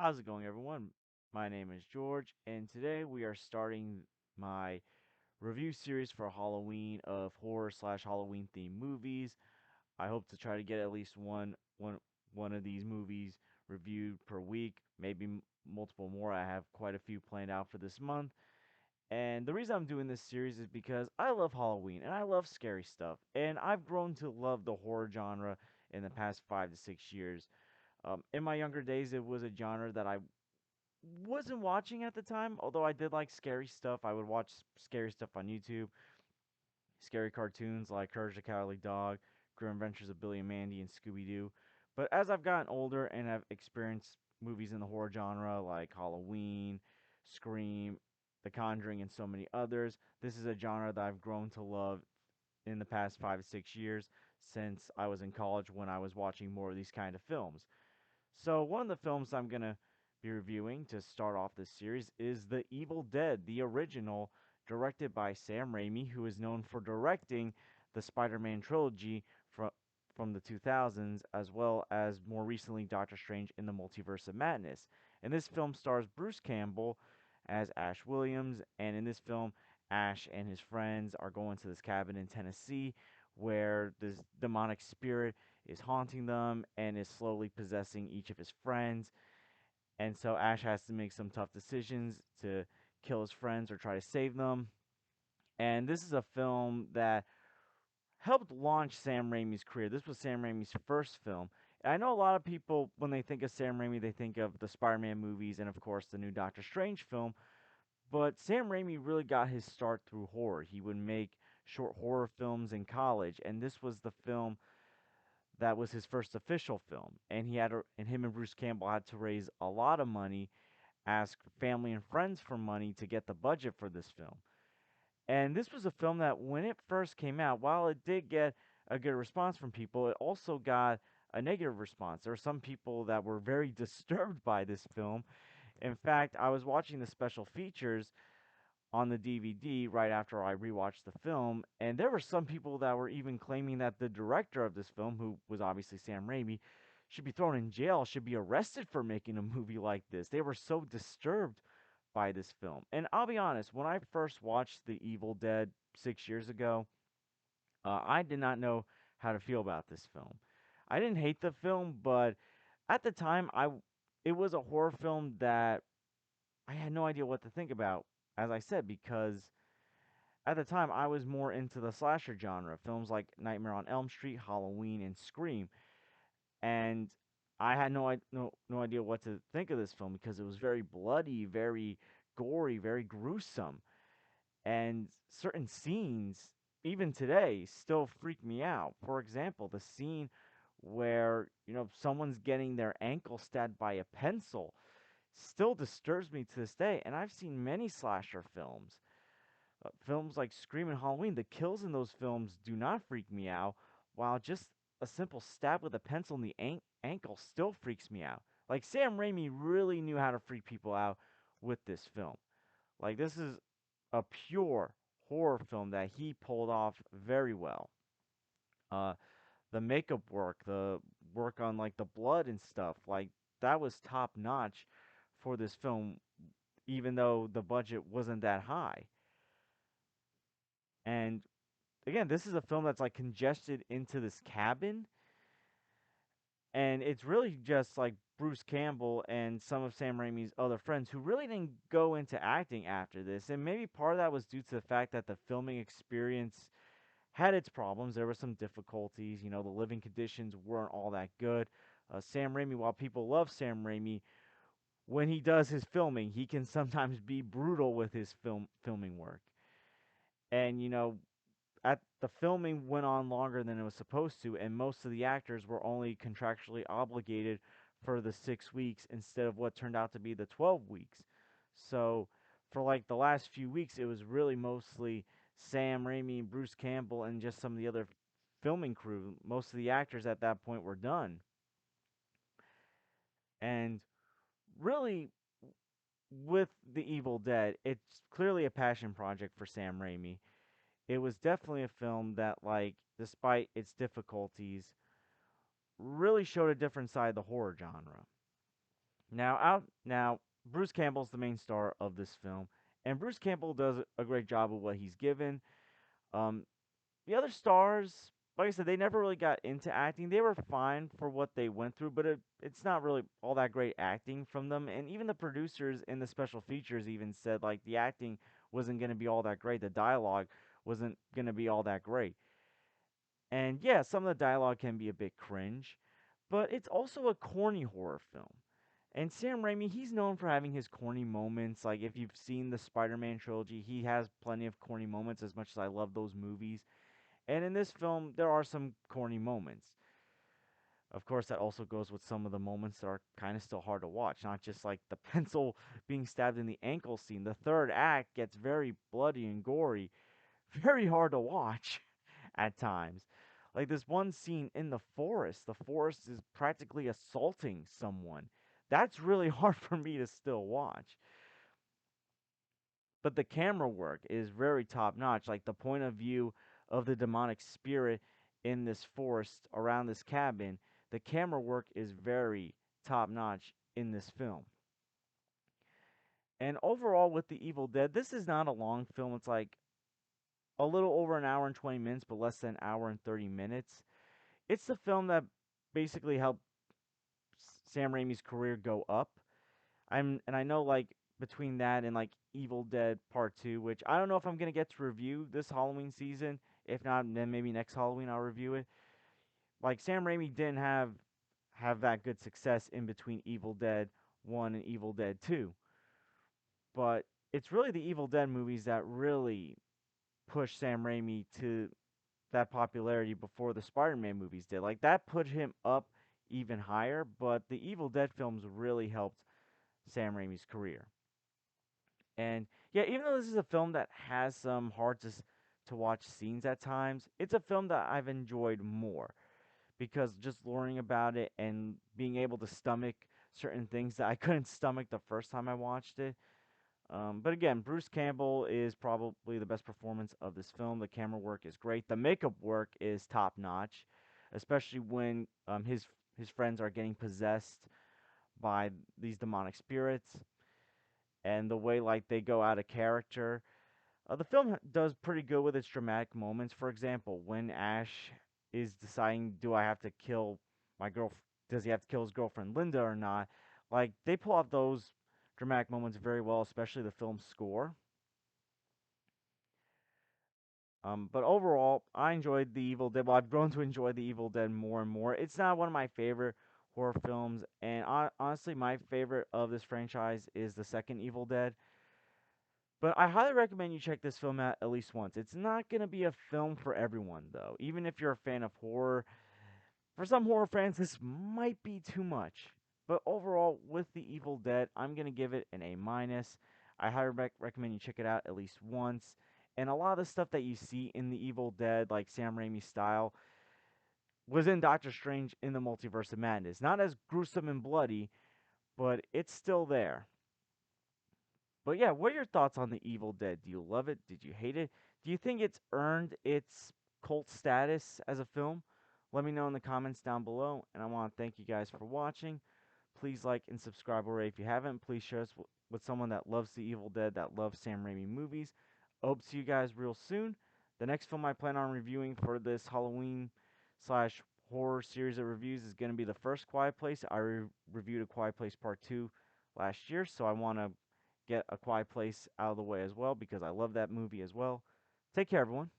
How's it going, everyone? My name is George, and today we are starting my review series for Halloween of horror slash Halloween themed movies. I hope to try to get at least one of these movies reviewed per week, maybe multiple more. I have quite a few planned out for this month. And the reason I'm doing this series is because I love Halloween and I love scary stuff. And I've grown to love the horror genre in the past 5 to 6 years. In my younger days, it was a genre that I wasn't watching at the time, although I did like scary stuff. I would watch scary stuff on YouTube, scary cartoons like Courage the Cowardly Dog, Grim Adventures of Billy and Mandy, and Scooby Doo. But as I've gotten older and have experienced movies in the horror genre like Halloween, Scream, The Conjuring, and so many others, this is a genre that I've grown to love in the past 5 to 6 years since I was in college when I was watching more of these kind of films. So one of the films I'm gonna be reviewing to start off this series is The Evil Dead, the original, directed by Sam Raimi, who is known for directing the Spider-Man trilogy from the 2000s, as well as more recently Doctor Strange in the Multiverse of Madness. And this film stars Bruce Campbell as Ash Williams, and in this film, Ash and his friends are going to this cabin in Tennessee where this demonic spirit is haunting them and is slowly possessing each of his friends. And so Ash has to make some tough decisions to kill his friends or try to save them. And this is a film that helped launch Sam Raimi's career. This was Sam Raimi's first film. And I know a lot of people, when they think of Sam Raimi, they think of the Spider Man movies and, of course, the new Doctor Strange film. But Sam Raimi really got his start through horror. He would make short horror films in college, and this was the film that was his first official film, and him and Bruce Campbell had to raise a lot of money, ask family and friends for money to get the budget for this film. And this was a film that when it first came out, while it did get a good response from people, it also got a negative response. There were some people that were very disturbed by this film. In fact, I was watching the special features on the DVD right after I rewatched the film, and there were some people that were even claiming that the director of this film, who was obviously Sam Raimi, should be thrown in jail, should be arrested for making a movie like this. They were so disturbed by this film. And I'll be honest, when I first watched The Evil Dead 6 years ago, I did not know how to feel about this film. I didn't hate the film, but at the time, it was a horror film that I had no idea what to think about, as I said, because at the time, I was more into the slasher genre, films like Nightmare on Elm Street, Halloween, and Scream. And I had no idea what to think of this film because it was very bloody, very gory, very gruesome. And certain scenes, even today, still freak me out. For example, the scene where, someone's getting their ankle stabbed by a pencil still disturbs me to this day. And I've seen many slasher films, films like Scream and Halloween. The kills in those films do not freak me out, while just a simple stab with a pencil in the ankle still freaks me out. Like, Sam Raimi really knew how to freak people out with this film. Like, this is a pure horror film that he pulled off very well. Uh, the makeup work, the work on like the blood and stuff, like that was top notch for this film, even though the budget wasn't that high. And again, this is a film that's like congested into this cabin, and it's really just like Bruce Campbell and some of Sam Raimi's other friends who really didn't go into acting after this. And maybe part of that was due to the fact that the filming experience had its problems. There were some difficulties. The living conditions weren't all that good. Sam Raimi, while people love Sam Raimi, when he does his filming, he can sometimes be brutal with his filming work. And at the filming went on longer than it was supposed to, and most of the actors were only contractually obligated for the 6 weeks instead of what turned out to be the 12 weeks. So for like the last few weeks, it was really mostly Sam Raimi, Bruce Campbell, and just some of the other filming crew. Most of the actors at that point were done. And really, with The Evil Dead, it's clearly a passion project for Sam Raimi. It was definitely a film that, like, despite its difficulties, really showed a different side of the horror genre. Now Bruce Campbell's the main star of this film, and Bruce Campbell does a great job of what he's given. Um, the other stars, like I said, they never really got into acting. They were fine for what they went through, but it's not really all that great acting from them. And even the producers in the special features even said like the acting wasn't going to be all that great. The dialogue wasn't going to be all that great. And yeah, some of the dialogue can be a bit cringe, but it's also a corny horror film. And Sam Raimi, he's known for having his corny moments. Like if you've seen the Spider-Man trilogy, he has plenty of corny moments as much as I love those movies. And in this film, there are some corny moments. Of course, that also goes with some of the moments that are kind of still hard to watch, not just like the pencil being stabbed in the ankle scene. The third act gets very bloody and gory, very hard to watch at times. Like this one scene in the forest is practically assaulting someone. That's really hard for me to still watch. But the camera work is very top notch. Like the point of view of the demonic spirit in this forest around this cabin, the camera work is very top notch in this film. And overall, with The Evil Dead, this is not a long film. It's like a little over an hour and 20 minutes, but less than an hour and 30 minutes. It's the film that basically helped Sam Raimi's career go up. I know like between that and like Evil Dead Part 2, which I don't know if I'm gonna get to review this Halloween season. If not, then maybe next Halloween I'll review it. Like Sam Raimi didn't have that good success in between Evil Dead 1 and Evil Dead 2. But it's really the Evil Dead movies that really pushed Sam Raimi to that popularity before the Spider-Man movies did. Like that put him up even higher, but the Evil Dead films really helped Sam Raimi's career. And yeah, even though this is a film that has some hard to watch scenes at times, it's a film that I've enjoyed more because just learning about it and being able to stomach certain things that I couldn't stomach the first time I watched it. But again, Bruce Campbell is probably the best performance of this film. The camera work is great. The makeup work is top notch, especially when his friends are getting possessed by these demonic spirits, and the way like they go out of character. The film does pretty good with its dramatic moments. For example, when Ash is deciding, do I have to kill my girl? Does he have to kill his girlfriend Linda or not? Like they pull off those dramatic moments very well, especially the film's score. But overall, I enjoyed The Evil Dead. Well, I've grown to enjoy The Evil Dead more and more. It's not one of my favorite horror films, and honestly, my favorite of this franchise is the second Evil Dead. But I highly recommend you check this film out at least once. It's not going to be a film for everyone, though. Even if you're a fan of horror, for some horror fans, this might be too much. But overall, with The Evil Dead, I'm going to give it an A minus. I highly recommend you check it out at least once. And a lot of the stuff that you see in The Evil Dead, like Sam Raimi style, was in Doctor Strange in the Multiverse of Madness. Not as gruesome and bloody, but it's still there. But yeah, what are your thoughts on The Evil Dead? Do you love it? Did you hate it? Do you think it's earned its cult status as a film? Let me know in the comments down below. And I want to thank you guys for watching. Please like and subscribe already if you haven't. Please share us with someone that loves The Evil Dead, that loves Sam Raimi movies. I hope to see you guys real soon. The next film I plan on reviewing for this Halloween slash horror series of reviews is going to be the first Quiet Place. I reviewed A Quiet Place Part 2 last year, so I want to get A Quiet Place out of the way as well because I love that movie as well. Take care, everyone.